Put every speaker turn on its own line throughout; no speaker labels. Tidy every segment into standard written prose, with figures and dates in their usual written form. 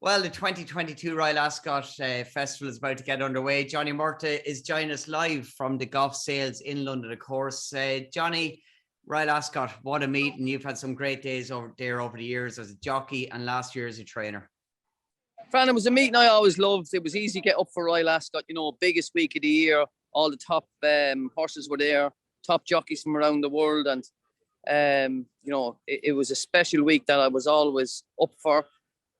Well, the 2022 Royal Ascot Festival is about to get underway. Johnny Murtagh is joining us live from the golf sales in London, of course. Johnny, Royal Ascot, what a meeting. You've had some great days over there over the years as a jockey and last year as a trainer.
Fran, it was a meeting I always loved. It was easy to get up for Royal Ascot, biggest week of the year. All the top horses were there, top jockeys from around the world. And, it was a special week that I was always up for.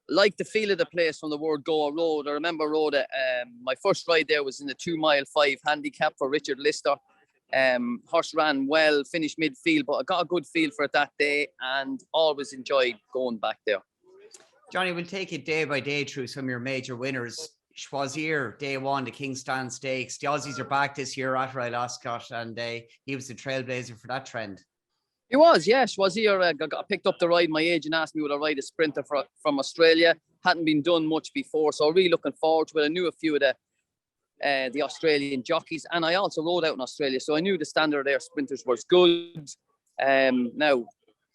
Like the feel of the place from the word go. I rode. I remember rode it. My first ride there was in the 2 mile 5 handicap for Richard Lister. Horse ran well, finished midfield, but I got a good feel for it that day and always enjoyed going back there.
Johnny, we'll take it day by day through some of your major winners. Choisir, day one, the Kingstown Stakes. The Aussies are back this year at Royal Ascot, and he was the trailblazer for that trend.
He was, yeah. Choisir got picked up the ride. My agent asked me would I ride a sprinter from Australia. Hadn't been done much before, so really looking forward to it. I knew a few of the Australian jockeys, and I also rode out in Australia, so I knew the standard of their sprinters was good. Now,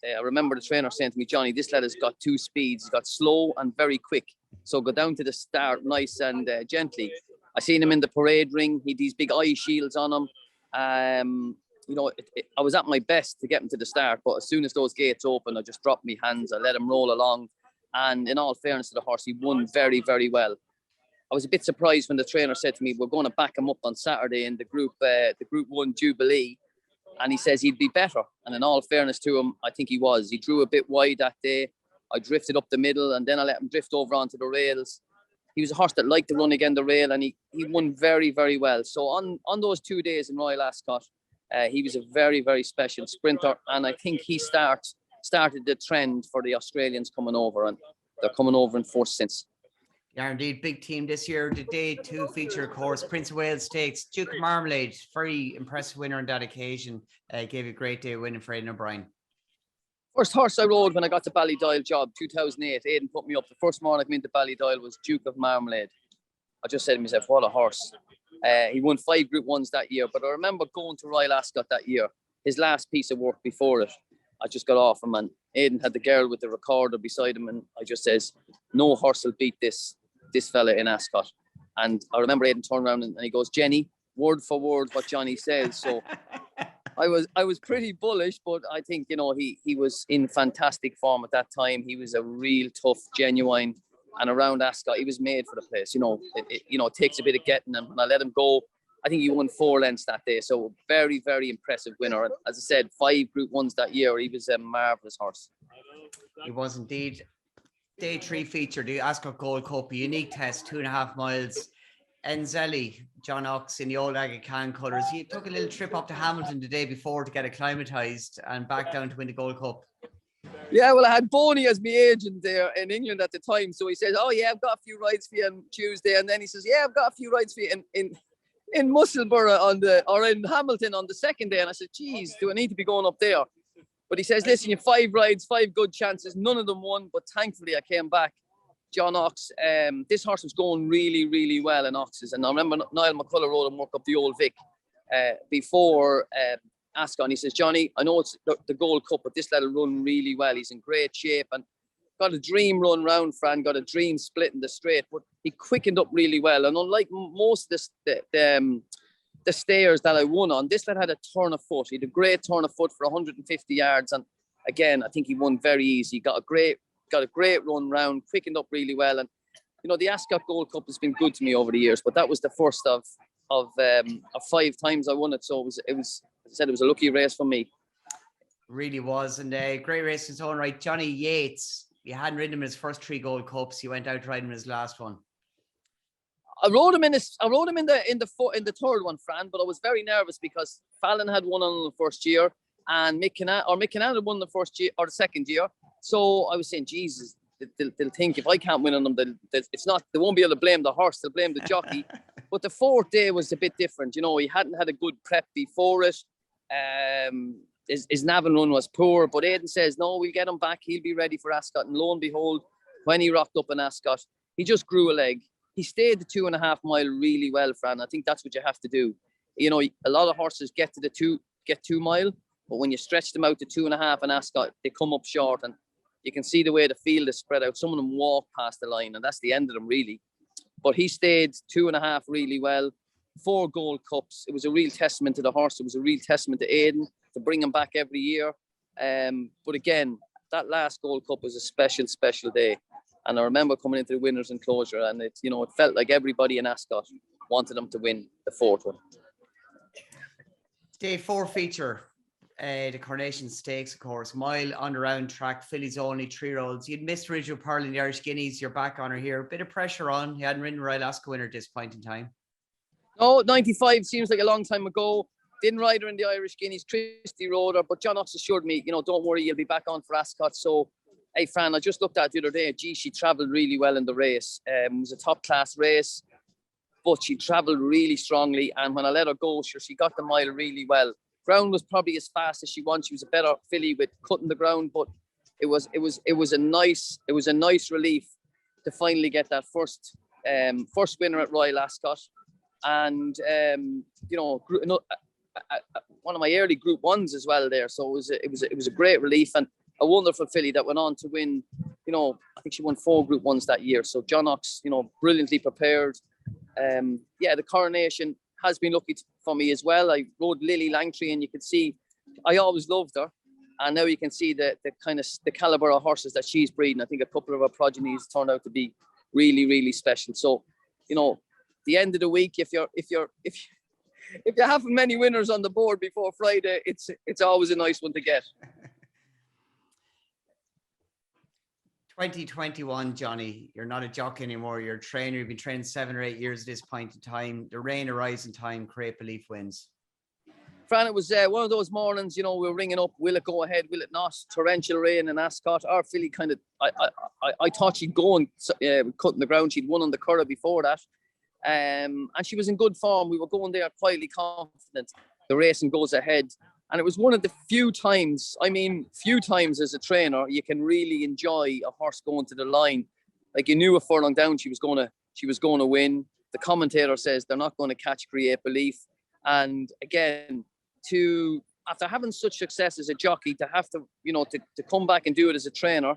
I remember the trainer saying to me, Johnny, this lad has got 2 speeds. He's got slow and very quick. So go down to the start nice and gently. I seen him in the parade ring. He had these big eye shields on him. I was at my best to get him to the start, but as soon as those gates opened, I just dropped my hands. I let him roll along. And in all fairness to the horse, he won very, very well. I was a bit surprised when the trainer said to me, we're going to back him up on Saturday in the Group 1 Jubilee. And he says he'd be better. And in all fairness to him, I think he was. He drew a bit wide that day. I drifted up the middle and then I let him drift over onto the rails. He was a horse that liked to run again the rail and he won very, very well. So on those 2 days in Royal Ascot, he was a very, very special sprinter. And I think he started the trend for the Australians coming over, and they're coming over in force since.
Yeah, indeed. Big team this year. The day 2 feature, of course, Prince of Wales Stakes. Duke of Marmalade, very impressive winner on that occasion. Gave a great day winning for Aidan O'Brien.
First horse I rode when I got the Ballydoyle job, 2008. Aidan put me up. The first morning I came into Ballydoyle was Duke of Marmalade. I just said to myself, what a horse. He won 5 Group 1s that year. But I remember going to Royal Ascot that year. His last piece of work before it, I just got off him and Aidan had the girl with the recorder beside him. And I just says, no horse will beat this fella in Ascot. And I remember Aidan turned around and he goes, Jenny, word for word what Johnny says. So I was pretty bullish, but I think, he was in fantastic form at that time. He was a real tough, genuine, and around Ascot, he was made for the place. It takes a bit of getting, and when I let him go, I think he won 4 lengths that day. So very, very impressive winner. And as I said, 5 Group 1s that year. He was a marvellous horse.
He was indeed. Day 3 feature, the Ascot Gold Cup, a unique test, 2.5 miles. Enzelli, John Ox in the old Aga Khan colours. He took a little trip up to Hamilton the day before to get acclimatised and back down to win the Gold Cup.
Yeah, well, I had Boney as my agent there in England at the time. So he says, oh, yeah, I've got a few rides for you on Tuesday. And then he says, yeah, I've got a few rides for you in Musselburgh or in Hamilton on the second day. And I said, geez, do I need to be going up there? But he says, listen, you have 5 rides, 5 good chances. None of them won, but thankfully I came back. John Ox, this horse was going really, really well in Ox's. And I remember Niall McCullough rode him work up the Old Vic before Ascot. And he says, Johnny, I know it's the Gold Cup, but this lad will run really well. He's in great shape and got a dream run round, Fran, got a dream split in the straight, but he quickened up really well. And unlike most of the stairs that I won on, this lad had a turn of foot. He had a great turn of foot for 150 yards. And again, I think he won very easy. Got a great run round, quickened up really well. And, the Ascot Gold Cup has been good to me over the years, but that was the first of 5 times I won it. So it was, as I said, it was a lucky race for me.
Really was. And a great race in its own right. Johnny Yeats, you hadn't ridden him in his first 3 Gold Cups. You went out to ride him in his last one.
I rode him in the third one, Fran, but I was very nervous because Fallon had won on the first year and Mick Kinane had won the first year or the second year. So I was saying, Jesus, they'll think if I can't win on them, they won't be able to blame the horse, they'll blame the jockey. But the 4th day was a bit different. He hadn't had a good prep before it. His Navan run was poor, but Aidan says, no, we'll get him back. He'll be ready for Ascot. And lo and behold, when he rocked up in Ascot, he just grew a leg. He stayed the 2.5 mile really well, Fran. I think that's what you have to do. A lot of horses get to the 2 mile, but when you stretch them out to 2.5 in Ascot, they come up short. And You can see the way the field is spread out. Some of them walk past the line, and that's the end of them, really. But he stayed 2.5 really well. 4 Gold Cups. It was a real testament to the horse. It was a real testament to Aidan to bring him back every year. But again, that last Gold Cup was a special, special day. And I remember coming into the winners' enclosure, and it felt like everybody in Ascot wanted him to win the 4th one.
Day 4 feature, the Coronation Stakes, of course. Mile on the round track, fillies only, 3-year-olds. You'd missed Ridgewood Pearl in the Irish Guineas. You're back on her here. Bit of pressure on. You hadn't ridden Royal Ascot winner at this point in time.
No, 95 seems like a long time ago. Didn't ride her in the Irish Guineas. Christy rode her, but John Ox assured me, don't worry, you'll be back on for Ascot. So, hey, Fran, I just looked at it the other day. Gee, she travelled really well in the race. It was a top-class race, but she travelled really strongly. And when I let her go, she got the mile really well. Ground was probably as fast as she wants. She was a better filly with cutting the ground, but it was a nice relief to finally get that first winner at Royal Ascot. And one of my early Group 1s as well there. So it was a great relief and a wonderful filly that went on to win. I think she won 4 Group 1s that year. So John Ox, brilliantly prepared. The Coronation has been lucky for me as well. I rode Lily Langtry, and you could see I always loved her, and now you can see the caliber of horses that she's breeding. I think a couple of her progenies turned out to be really, really special. So, the end of the week, if you have many winners on the board before Friday, it's always a nice one to get.
2021, Johnny, you're not a jockey anymore. You're a trainer. You've been training 7 or 8 years at this point in time. The rain arrives in time. Create Belief wins.
Fran, it was one of those mornings, we were ringing up, will it go ahead, will it not? Torrential rain in Ascot. Our filly kind of, I thought she'd go and cutting the ground. She'd won on the Curragh before that. And she was in good form. We were going there quietly confident. The racing goes ahead. And it was one of the few times as a trainer, you can really enjoy a horse going to the line. Like, you knew a furlong down, she was going to win. The commentator says they're not going to catch Create Belief. And again, after having such success as a jockey, to have to come back and do it as a trainer,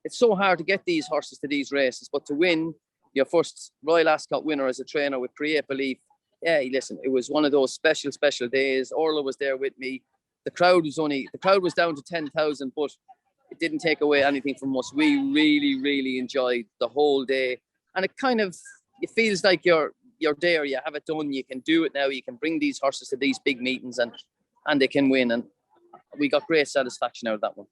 it's so hard to get these horses to these races. But to win your first Royal Ascot winner as a trainer with Create Belief, yeah, listen, it was one of those special, special days. Orla was there with me. The crowd was down to 10,000, but it didn't take away anything from us. We really, really enjoyed the whole day. And it feels like you're there, you have it done, you can do it now, you can bring these horses to these big meetings and they can win. And we got great satisfaction out of that one.